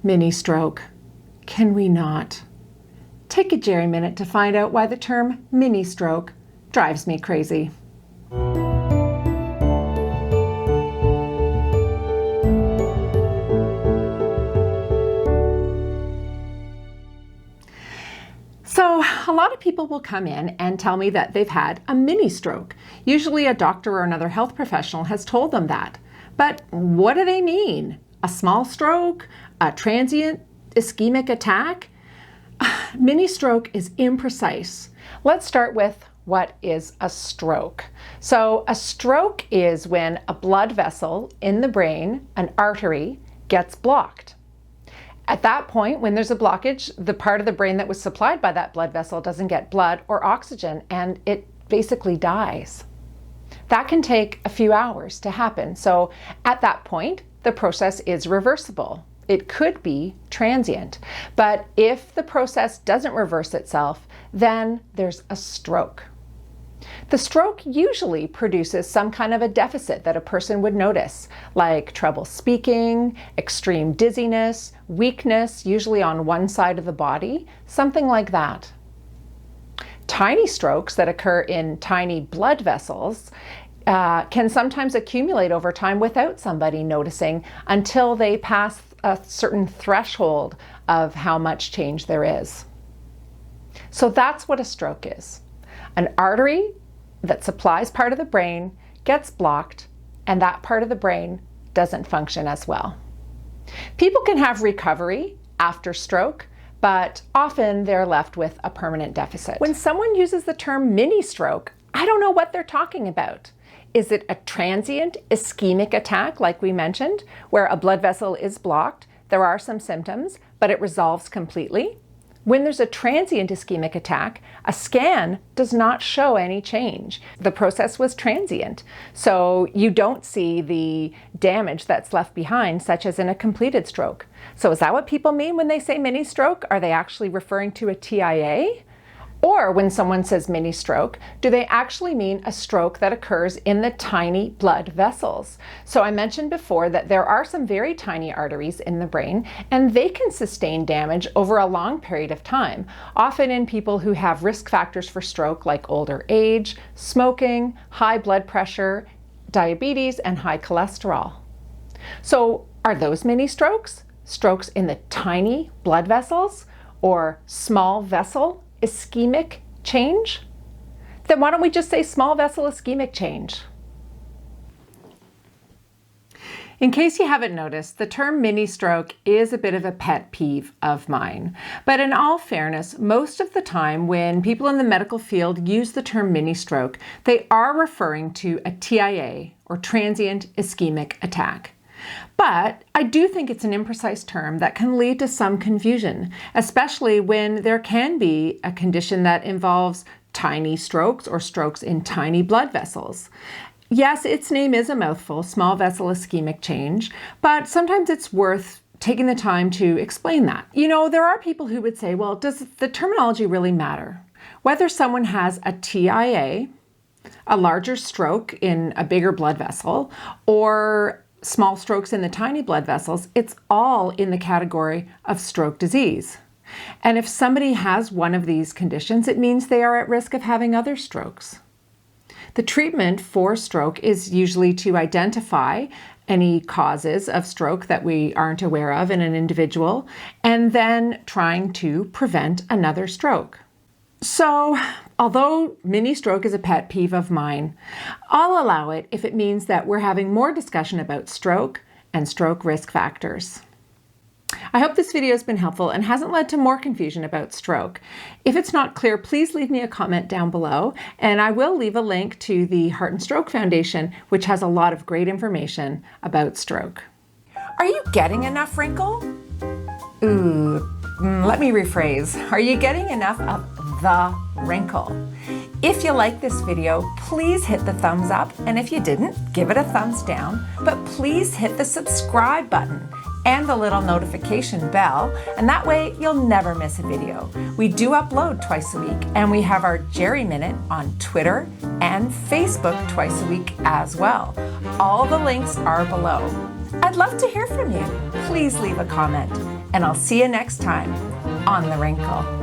mini stroke. Can we not? Take a Jerry minute to find out why the term mini stroke drives me crazy. So a lot of people will come in and tell me that they've had a mini stroke. Usually a doctor or another health professional has told them that. But what do they mean? A small stroke? A transient ischemic attack? Mini stroke is imprecise. Let's start with what is a stroke. So a stroke is when a blood vessel in the brain, an artery, gets blocked. At that point, when there's a blockage, the part of the brain that was supplied by that blood vessel doesn't get blood or oxygen, and it basically dies. That can take a few hours to happen. So at that point, the process is reversible. It could be transient. But if the process doesn't reverse itself, then there's a stroke. The stroke usually produces some kind of a deficit that a person would notice, like trouble speaking, extreme dizziness, weakness, usually on one side of the body, something like that. Tiny strokes that occur in tiny blood vessels can sometimes accumulate over time without somebody noticing until they pass a certain threshold of how much change there is. So that's what a stroke is. An artery that supplies part of the brain gets blocked, and that part of the brain doesn't function as well. People can have recovery after stroke, but often they're left with a permanent deficit. When someone uses the term mini stroke, I don't know what they're talking about. Is it a transient ischemic attack, like we mentioned, where a blood vessel is blocked? There are some symptoms, but it resolves completely. When there's a transient ischemic attack, a scan does not show any change. The process was transient, so you don't see the damage that's left behind, such as in a completed stroke. So is that what people mean when they say mini stroke? Are they actually referring to a TIA? Or when someone says mini stroke, do they actually mean a stroke that occurs in the tiny blood vessels? So I mentioned before that there are some very tiny arteries in the brain, and they can sustain damage over a long period of time, often in people who have risk factors for stroke like older age, smoking, high blood pressure, diabetes, and high cholesterol. So are those mini strokes? Strokes in the tiny blood vessels or small vessel ischemic change? Then why don't we just say small vessel ischemic change? In case you haven't noticed, the term mini stroke is a bit of a pet peeve of mine. But in all fairness, most of the time when people in the medical field use the term mini stroke, they are referring to a TIA or transient ischemic attack. But I do think it's an imprecise term that can lead to some confusion, especially when there can be a condition that involves tiny strokes or strokes in tiny blood vessels. Yes, its name is a mouthful, small vessel ischemic change, but sometimes it's worth taking the time to explain that. You know, there are people who would say, well, does the terminology really matter? Whether someone has a TIA, a larger stroke in a bigger blood vessel, or small strokes in the tiny blood vessels, it's all in the category of stroke disease. And if somebody has one of these conditions, it means they are at risk of having other strokes. The treatment for stroke is usually to identify any causes of stroke that we aren't aware of in an individual, and then trying to prevent another stroke. So, although mini stroke is a pet peeve of mine, I'll allow it if it means that we're having more discussion about stroke and stroke risk factors. I hope this video has been helpful and hasn't led to more confusion about stroke. If it's not clear, please leave me a comment down below, and I will leave a link to the Heart and Stroke Foundation, which has a lot of great information about stroke. Are you getting enough wrinkle? Let me rephrase. Are you getting enough of the wrinkle? If you like this video, please hit the thumbs up, and if you didn't, give it a thumbs down, but please hit the subscribe button and the little notification bell, and that way you'll never miss a video. We do upload twice a week, and we have our Jerry Minute on Twitter and Facebook twice a week as well. All the links are below. I'd love to hear from you. Please leave a comment. and I'll see you next time on The Wrinkle.